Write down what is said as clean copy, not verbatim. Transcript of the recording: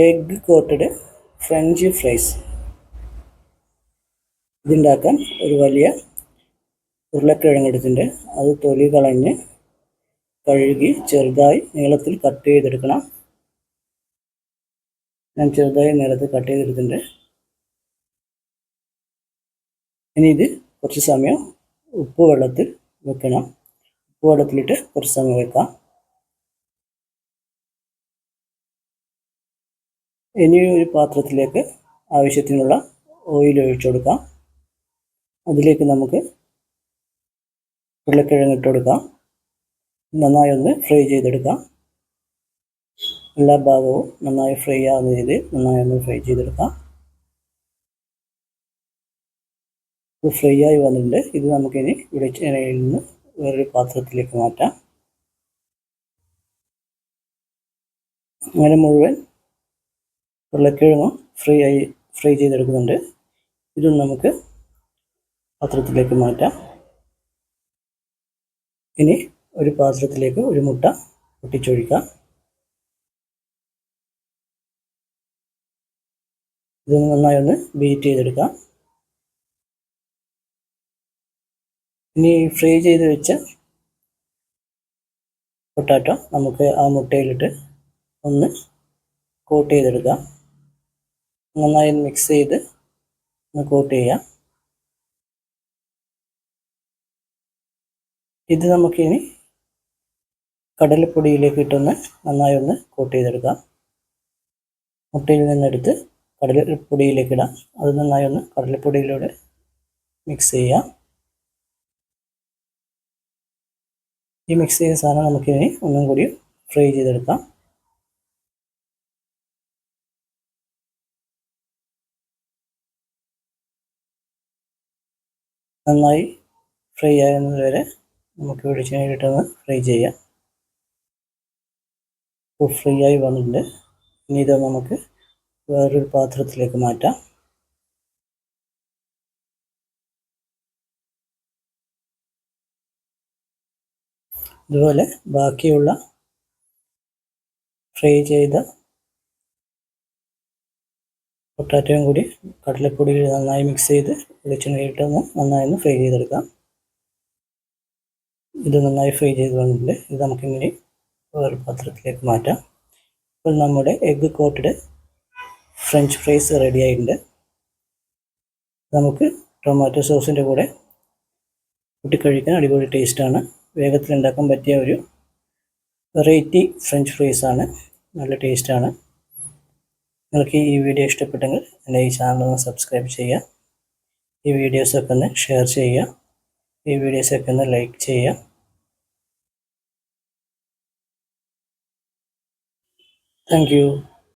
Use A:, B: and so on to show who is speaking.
A: Egg coated French fries. ഇതുണ്ടാക്കാൻ ഒരു വലിയ ഉരുളക്കിഴങ്ങ് എടുത്തിട്ടുണ്ട്. അത് തൊലി കളഞ്ഞ് കഴുകി ചെറുതായി നീളത്തിൽ കട്ട് ചെയ്തെടുക്കണം. ഞാൻ ചെറുതായി നീളത്തിൽ കട്ട് ചെയ്തെടുത്തിട്ടുണ്ട്. ഇനി ഇത് കുറച്ച് സമയം ഉപ്പ് വെള്ളത്തിൽ വെക്കണം. ഉപ്പ് വെള്ളത്തിലിട്ട് കുറച്ച് സമയം വെക്കാം. ഇനി ഒരു പാത്രത്തിലേക്ക് ആവശ്യത്തിനുള്ള ഓയിൽ ഒഴിച്ചു കൊടുക്കാം. അതിലേക്ക് നമുക്ക് ഉരുളക്കിഴങ്ങ് ഇട്ട് കൊടുക്കാം. നന്നായി ഒന്ന് ഫ്രൈ ചെയ്തെടുക്കാം. എല്ലാ ഭാഗവും നന്നായി ഫ്രൈ ആവുന്ന രീതിയിൽ നന്നായി ഒന്ന് ഫ്രൈ ചെയ്തെടുക്കാം. ഇത് ഫ്രൈ ആയി വന്നിട്ടുണ്ട്. ഇത് നമുക്കിനി വെളിച്ചെണ്ണയിൽ നിന്ന് വേറൊരു പാത്രത്തിലേക്ക് മാറ്റാം. അങ്ങനെ മുഴുവൻ ഉരുളക്കിഴങ്ങും ഫ്രൈ ചെയ്തെടുക്കുന്നുണ്ട്. ഇതും നമുക്ക് പാത്രത്തിലേക്ക് മാറ്റാം. ഇനി ഒരു പാത്രത്തിലേക്ക് ഒരു മുട്ട പൊട്ടിച്ചൊഴിക്കാം. ഇത് നന്നായി ഒന്ന് ബീറ്റ് ചെയ്തെടുക്കാം. ഇനി ഫ്രൈ ചെയ്ത് വെച്ച പൊട്ടാറ്റോ നമുക്ക് ആ മുട്ടയിലിട്ട് ഒന്ന് കോട്ട് ചെയ്തെടുക്കാം. നന്നായി മിക്സ് ചെയ്ത് ഒന്ന് കോട്ട് ചെയ്യാം. ഇത് നമുക്കിനി കടലപ്പൊടിയിലേക്ക് ഇട്ടൊന്ന് നന്നായി ഒന്ന് കോട്ട് ചെയ്തെടുക്കാം. മുട്ടയിൽ നിന്നെടുത്ത് കടലപ്പൊടിയിലേക്ക് ഇടാം. അത് നന്നായി ഒന്ന് കടലപ്പൊടിയിലൂടെ മിക്സ് ചെയ്യാം. ഈ മിക്സ് ചെയ്ത സാധനം നമുക്കിനി ഒന്നും കൂടി ഫ്രൈ ചെയ്തെടുക്കാം. നന്നായി ഫ്രൈ ആകുന്നത് വരെ നമുക്ക് വെളിച്ചെണ്ണയിലിട്ടൊന്ന് ഫ്രൈ ചെയ്യാം. ഇപ്പോൾ ഫ്രൈ ആയി വന്നിട്ടുണ്ട്. ഇനി ഇത് നമുക്ക് വേറൊരു പാത്രത്തിലേക്ക് മാറ്റാം. ഇതുപോലെ ബാക്കിയുള്ള ഫ്രൈ ചെയ്ത പൊട്ടാറ്റോയും കൂടി കടലപ്പൊടിയിൽ നന്നായി മിക്സ് ചെയ്ത് വെളിച്ചെണ്ണയിലിട്ടൊന്ന് നന്നായി ഒന്ന് ഫ്രൈ ചെയ്തെടുക്കാം. ഇത് നന്നായി ഫ്രൈ ചെയ്ത് വന്നിട്ടുണ്ട്. ഇത് നമുക്കിങ്ങനെ വേറൊരു പാത്രത്തിലേക്ക് മാറ്റാം. ഇപ്പോൾ നമ്മുടെ egg coated French fries ready ആയിട്ടുണ്ട്. നമുക്ക് ടൊമാറ്റോ സോസിൻ്റെ കൂടെ കൂട്ടിക്കഴിക്കാൻ അടിപൊളി ടേസ്റ്റാണ്. വേഗത്തിൽ ഉണ്ടാക്കാൻ പറ്റിയ ഒരു വെറൈറ്റി ഫ്രഞ്ച് ഫ്രൈസാണ്. നല്ല ടേസ്റ്റാണ്. നിങ്ങൾക്ക് ഈ വീഡിയോ ഇഷ്ടപ്പെട്ടെങ്കിൽ എൻ്റെ ഈ ചാനൽ ഒന്ന് സബ്സ്ക്രൈബ് ചെയ്യുക. ഈ വീഡിയോസൊക്കെ ഒന്ന് ഷെയർ ചെയ്യുക. ഈ വീഡിയോസൊക്കെ ഒന്ന് ലൈക്ക് ചെയ്യുക. Thank you.